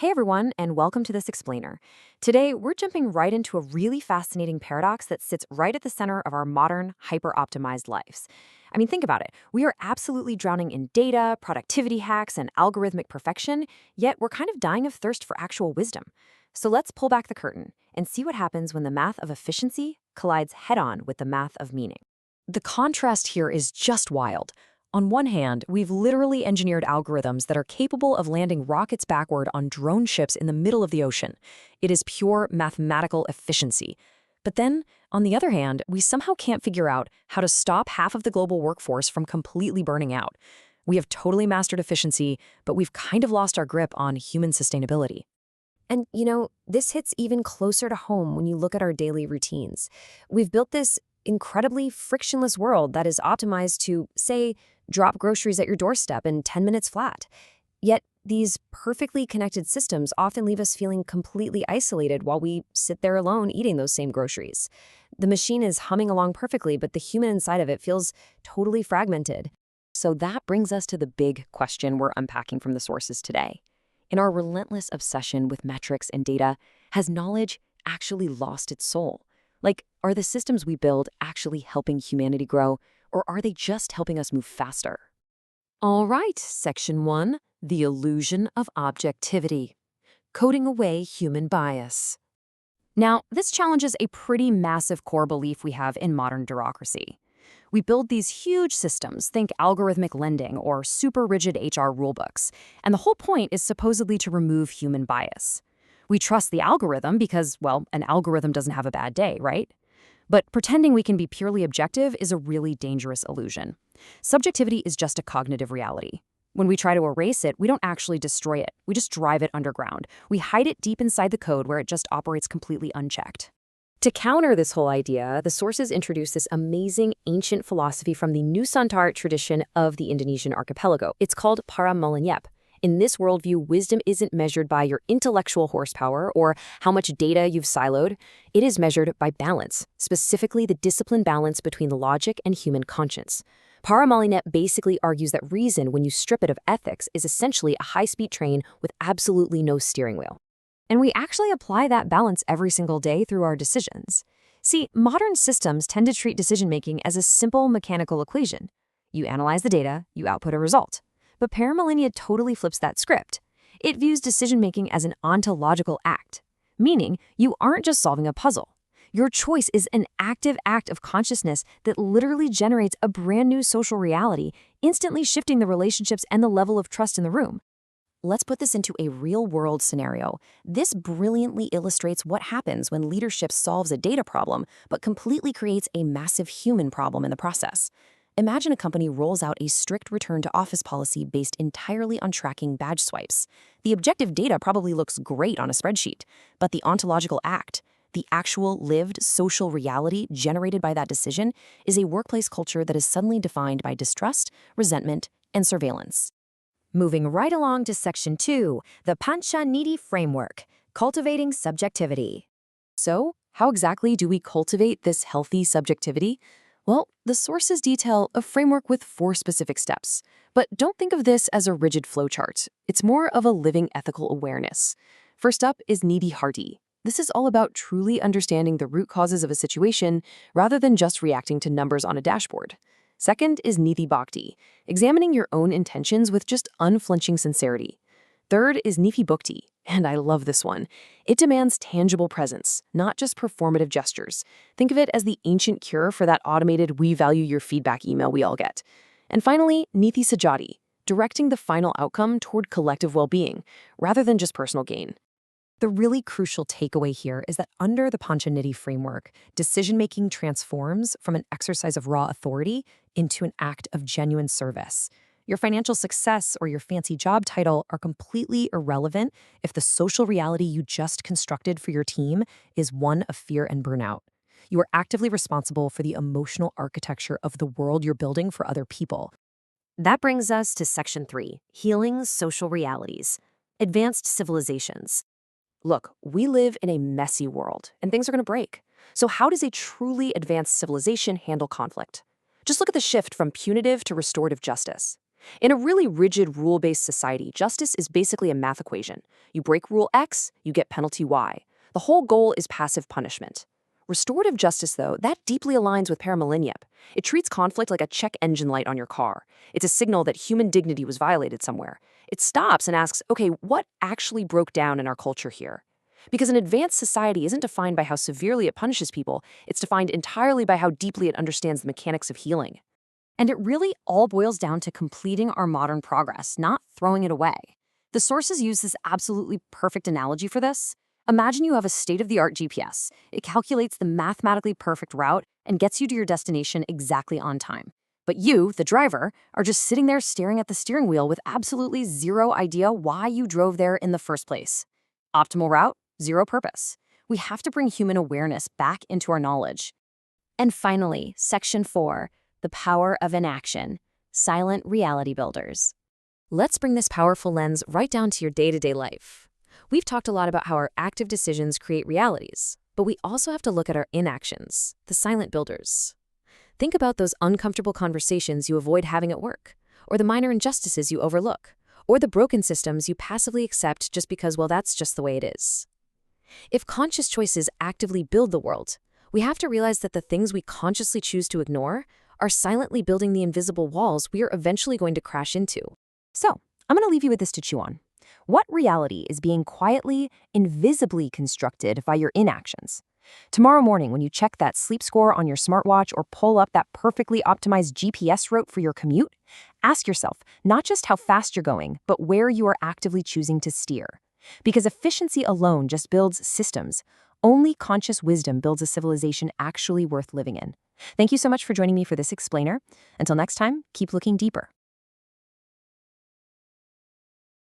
Hey everyone, and welcome to this explainer. Today, we're jumping right into a really fascinating paradox that sits right at the center of our modern, hyper-optimized lives. I mean, think about it. We are absolutely drowning in data, productivity hacks, and algorithmic perfection, yet we're kind of dying of thirst for actual wisdom. So let's pull back the curtain and see what happens when the math of efficiency collides head-on with the math of meaning. The contrast here is just wild. On one hand, we've literally engineered algorithms that are capable of landing rockets backward on drone ships in the middle of the ocean. It is pure mathematical efficiency. But then, on the other hand, we somehow can't figure out how to stop half of the global workforce from completely burning out. We have totally mastered efficiency, but we've kind of lost our grip on human sustainability. And, this hits even closer to home when you look at our daily routines. We've built this incredibly frictionless world that is optimized to, say, drop groceries at your doorstep in 10 minutes flat. Yet, these perfectly connected systems often leave us feeling completely isolated while we sit there alone eating those same groceries. The machine is humming along perfectly, but the human inside of it feels totally fragmented. So that brings us to the big question we're unpacking from the sources today. In our relentless obsession with metrics and data, has knowledge actually lost its soul? Like, are the systems we build actually helping humanity grow, or are they just helping us move faster? All right, Section 1, the illusion of objectivity. Coding away human bias. Now, this challenges a pretty massive core belief we have in modern bureaucracy. We build these huge systems, think algorithmic lending or super rigid HR rulebooks, and the whole point is supposedly to remove human bias. We trust the algorithm because, well, an algorithm doesn't have a bad day, right? But pretending we can be purely objective is a really dangerous illusion. Subjectivity is just a cognitive reality. When we try to erase it, we don't actually destroy it. We just drive it underground. We hide it deep inside the code where it just operates completely unchecked. To counter this whole idea, the sources introduce this amazing ancient philosophy from the Nusantara tradition of the Indonesian archipelago. It's called Paramalenyep. In this worldview, wisdom isn't measured by your intellectual horsepower or how much data you've siloed. It is measured by balance, specifically the disciplined balance between logic and human conscience. Paramalenyep basically argues that reason, when you strip it of ethics, is essentially a high-speed train with absolutely no steering wheel. And we actually apply that balance every single day through our decisions. See, modern systems tend to treat decision-making as a simple mechanical equation. You analyze the data, you output a result. But Paramalenyep totally flips that script. It views decision-making as an ontological act, meaning you aren't just solving a puzzle. Your choice is an active act of consciousness that literally generates a brand new social reality, instantly shifting the relationships and the level of trust in the room. Let's put this into a real-world scenario. This brilliantly illustrates what happens when leadership solves a data problem but completely creates a massive human problem in the process. Imagine a company rolls out a strict return-to-office policy based entirely on tracking badge swipes. The objective data probably looks great on a spreadsheet, but the ontological act, the actual lived social reality generated by that decision, is a workplace culture that is suddenly defined by distrust, resentment, and surveillance. Moving right along to Section 2, the Pancha-Nidhi Framework, cultivating subjectivity. So, how exactly do we cultivate this healthy subjectivity? Well, the sources detail a framework with 4 specific steps. But don't think of this as a rigid flowchart. It's more of a living ethical awareness. First up is Nidhi Harti. This is all about truly understanding the root causes of a situation rather than just reacting to numbers on a dashboard. Second is Nidhi Bhakti, examining your own intentions with just unflinching sincerity. Third is Nidhi Bhukti, and I love this one. It demands tangible presence, not just performative gestures. Think of it as the ancient cure for that automated "we value your feedback" email we all get. And finally, Nidhi Sajati, directing the final outcome toward collective well-being, rather than just personal gain. The really crucial takeaway here is that under the Pancha-Nidhi framework, decision-making transforms from an exercise of raw authority into an act of genuine service. Your financial success or your fancy job title are completely irrelevant if the social reality you just constructed for your team is one of fear and burnout. You are actively responsible for the emotional architecture of the world you're building for other people. That brings us to Section 3, healing social realities, advanced civilizations. Look, we live in a messy world, and things are going to break. So how does a truly advanced civilization handle conflict? Just look at the shift from punitive to restorative justice. In a really rigid, rule-based society, justice is basically a math equation. You break rule X, you get penalty Y. The whole goal is passive punishment. Restorative justice, though, that deeply aligns with Paramalenyep. It treats conflict like a check engine light on your car. It's a signal that human dignity was violated somewhere. It stops and asks, okay, what actually broke down in our culture here? Because an advanced society isn't defined by how severely it punishes people, it's defined entirely by how deeply it understands the mechanics of healing. And it really all boils down to completing our modern progress, not throwing it away. The sources use this absolutely perfect analogy for this. Imagine you have a state-of-the-art GPS. It calculates the mathematically perfect route and gets you to your destination exactly on time. But you, the driver, are just sitting there staring at the steering wheel with absolutely zero idea why you drove there in the first place. Optimal route, zero purpose. We have to bring human awareness back into our knowledge. And finally, Section 4, the power of inaction, silent reality builders. Let's bring this powerful lens right down to your day-to-day life. We've talked a lot about how our active decisions create realities, but we also have to look at our inactions, the silent builders. Think about those uncomfortable conversations you avoid having at work, or the minor injustices you overlook, or the broken systems you passively accept just because, well, that's just the way it is. If conscious choices actively build the world, we have to realize that the things we consciously choose to ignore are silently building the invisible walls we are eventually going to crash into. So, I'm going to leave you with this to chew on. What reality is being quietly, invisibly constructed by your inactions? Tomorrow morning, when you check that sleep score on your smartwatch or pull up that perfectly optimized GPS route for your commute, ask yourself not just how fast you're going, but where you are actively choosing to steer. Because efficiency alone just builds systems. Only conscious wisdom builds a civilization actually worth living in. Thank you so much for joining me for this explainer. Until next time, keep looking deeper.